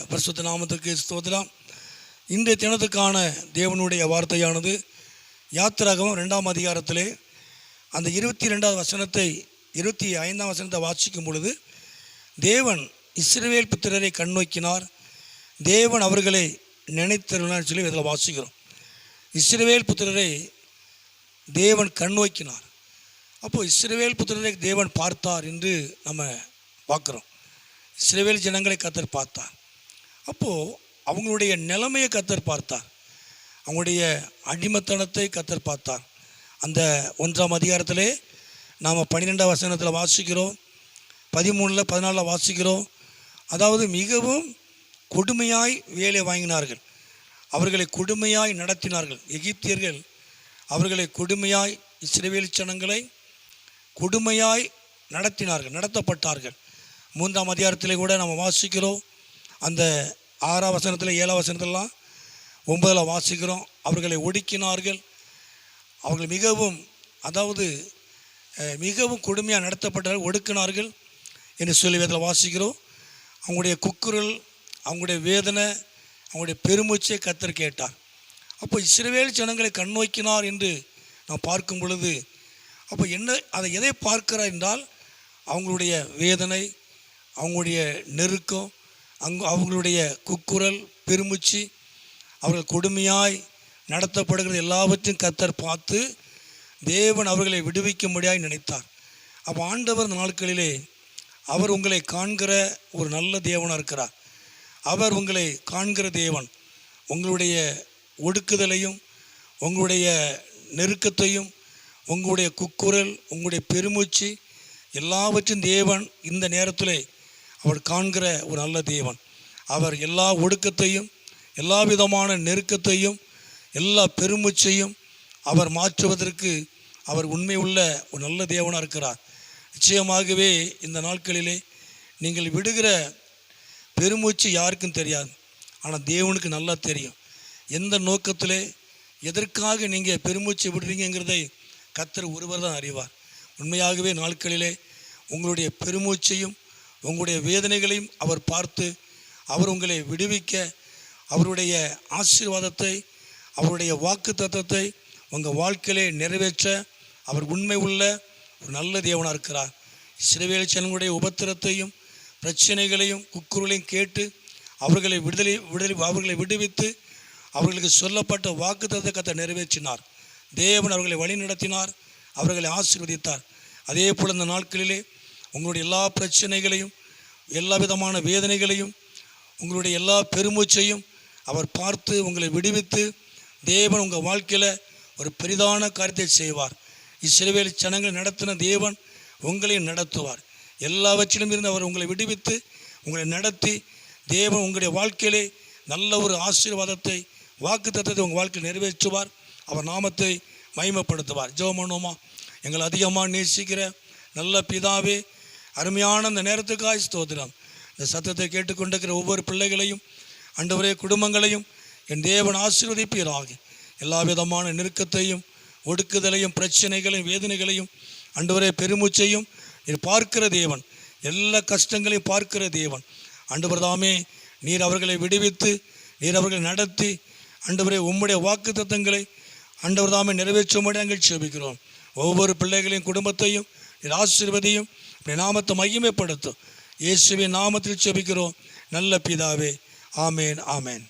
பரிசுத்த நாமத்துக்கு ஸ்தோத்திரம். இன்றைய தினத்துக்கான தேவனுடைய வார்த்தையானது யாத்திராகமம் 2ஆம் அதிகாரத்திலே அந்த 22வது வசனத்தை 25ஆம் வசனத்தை வாசிக்கும் பொழுது, தேவன் இஸ்ரவேல் புத்திரரை கண்ணோக்கினார், தேவன் அவர்களை நினைத்தருளினார் சொல்லி இதில் வாசிக்கிறோம். இஸ்ரவேல் புத்திரரை தேவன் கண்ணோக்கினார். அப்போது இஸ்ரவேல் புத்திரரை தேவன் பார்த்தார் என்று நம்ம பார்க்குறோம். இஸ்ரவேல் ஜனங்களை கர்த்தர் பார்த்தார். அப்போது அவங்களுடைய நிலைமையை கர்த்தர் பார்த்தார், அவங்களுடைய அடிமைத்தனத்தை கர்த்தர் பார்த்தார். அந்த 1ஆம் அதிகாரத்திலே நாம் 12ஆம் வசனத்தில் வாசிக்கிறோம், 13, 14 வாசிக்கிறோம். அதாவது மிகவும் கொடுமையாய் வேலை வாங்கினார்கள், அவர்களை கொடுமையாய் நடத்தினார்கள். எகிப்தியர்கள் அவர்களை கொடுமையாய், இஸ்ரவேல் ஜனங்களை கொடுமையாய் நடத்தப்பட்டார்கள். 3ஆம் அதிகாரத்திலே கூட நம்ம வாசிக்கிறோம். அந்த 6ஆம் வசனத்தில் 7ஆம் வசனத்திலாம் 9 வாசிக்கிறோம். அவர்களை ஒடுக்கினார்கள், அவர்கள் மிகவும் கொடுமையாக நடத்தப்பட்டார்கள், ஒடுக்கினார்கள் என்று சொல்லி வேதத்தில் வாசிக்கிறோம். அவங்களுடைய குக்குரல், அவங்களுடைய வேதனை, அவங்களுடைய பெருமூச்சை கர்த்தர் கேட்டார். அப்போ இஸ்ரவேல் ஜனங்களை கண்ணோக்கினார் என்று நாம் பார்க்கும் பொழுது, அப்போ அதை எதை பார்க்கிறார் என்றால், அவங்களுடைய வேதனை, அவங்களுடைய நெருக்கம், அவங்களுடைய குக்குரல், பெருமூச்சு, அவர்கள் கொடுமையாய் நடத்தப்படுகிறது எல்லாவற்றையும் கர்த்தர் பார்த்து தேவன் அவர்களை விடுவிக்கும்படியாய் நினைத்தார். அப்போ ஆண்டவர் இந்த நாட்களிலே அவர் உங்களை காண்கிற ஒரு நல்ல தேவனாக இருக்கிறார். அவர் உங்களை காண்கிற தேவன். உங்களுடைய ஒடுக்குதலையும், உங்களுடைய நெருக்கத்தையும், உங்களுடைய குக்குரல், உங்களுடைய பெருமூச்சு எல்லாவற்றையும் தேவன் இந்த நேரத்தில் அவர் காண்கிற ஒரு நல்ல தேவன். அவர் எல்லா ஒடுக்கத்தையும், எல்லா விதமான நெருக்கத்தையும், எல்லா பெருமூச்சையும் அவர் மாற்றுவதற்கு அவர் உண்மை உள்ள ஒரு நல்ல தேவனாக இருக்கிறார். நிச்சயமாகவே இந்த நாட்களிலே நீங்கள் விடுகிற பெருமூச்சு யாருக்கும் தெரியாது, ஆனால் தேவனுக்கு நல்லா தெரியும். எந்த நோக்கத்திலே எதற்காக நீங்கள் பெருமூச்சு விடுறீங்கிறதை கர்த்தர் ஒருவர் தான் அறிவார். உண்மையாகவே நாட்களிலே உங்களுடைய பெருமூச்சையும் உங்களுடைய வேதனைகளையும் அவர் பார்த்து அவர் உங்களை விடுவிக்க, அவருடைய ஆசீர்வாதத்தை, அவருடைய வாக்கு தத்தத்தை உங்கள் வாழ்க்கையிலே நிறைவேற்ற அவர் உண்மை உள்ள ஒரு நல்ல தேவனாக இருக்கிறார். இஸ்ரவேல் ஜனங்களுடைய உபத்திரத்தையும் பிரச்சனைகளையும் குக்குரலையும் கேட்டு அவர்களை விடுவித்து அவர்களுக்கு சொல்லப்பட்ட வாக்கு தத்தத்தை கர்த்தர் நிறைவேற்றினார். தேவன் அவர்களை வழி நடத்தினார், அவர்களை ஆசீர்வதித்தார். அதே போல் இந்த நாட்களிலே உங்களுடைய எல்லா பிரச்சனைகளையும், எல்லா விதமான வேதனைகளையும், உங்களுடைய எல்லா பெருமூச்சையும் அவர் பார்த்து உங்களை விடுவித்து தேவன் உங்கள் வாழ்க்கையில் ஒரு பெரிதான காரியத்தை செய்வார். இஸ்ரவேல் ஜனங்களை நடத்தின தேவன் உங்களையும் நடத்துவார். எல்லாவற்றிலும் இருந்து அவர் உங்களை விடுவித்து உங்களை நடத்தி தேவன் உங்களுடைய வாழ்க்கையிலே நல்ல ஒரு ஆசீர்வாதத்தை, வாக்கு தத்தத்தை உங்கள் வாழ்க்கையில் நிறைவேற்றுவார். அவர் நாமத்தை மகிமைப்படுத்துவார். ஜெபம் பண்ணுவோமா? எங்களை அதிகமாக நேசிக்கிற நல்ல பிதாவே, அருமையான இந்த நேரத்துக்காய் ஸ்தோத்திரம். இந்த சத்தத்தை கேட்டுக்கொண்டிருக்கிற ஒவ்வொரு பிள்ளைகளையும், ஆண்டவரே குடும்பங்களையும் என் தேவன் ஆசீர்வதிப்பீராக. எல்லா விதமான நெருக்கத்தையும், ஒடுக்குதலையும், பிரச்சனைகளையும், வேதனைகளையும், ஆண்டவரே பெருமூச்சையும் நீர் பார்க்கிற தேவன், எல்லா கஷ்டங்களையும் பார்க்கிற தேவன். ஆண்டவர் தாமே நீர் அவர்களை விடுவித்து, நீர் அவர்களை நடத்தி, ஆண்டவரே உம்முடைய வாக்கு தத்தங்களை ஆண்டவர் தாமே நிறைவேற்றும்படி நாங்கள் ஜெபிக்கிறோம். ஒவ்வொரு பிள்ளைகளையும் குடும்பத்தையும் நீர் ஆசீர்வதியும், நாமத்தை மகிமைப்படுத்தும். இயேசுவின் நாமத்தில் ஜெபிக்கிறோம் நல்ல பிதாவே. ஆமேன், ஆமேன்.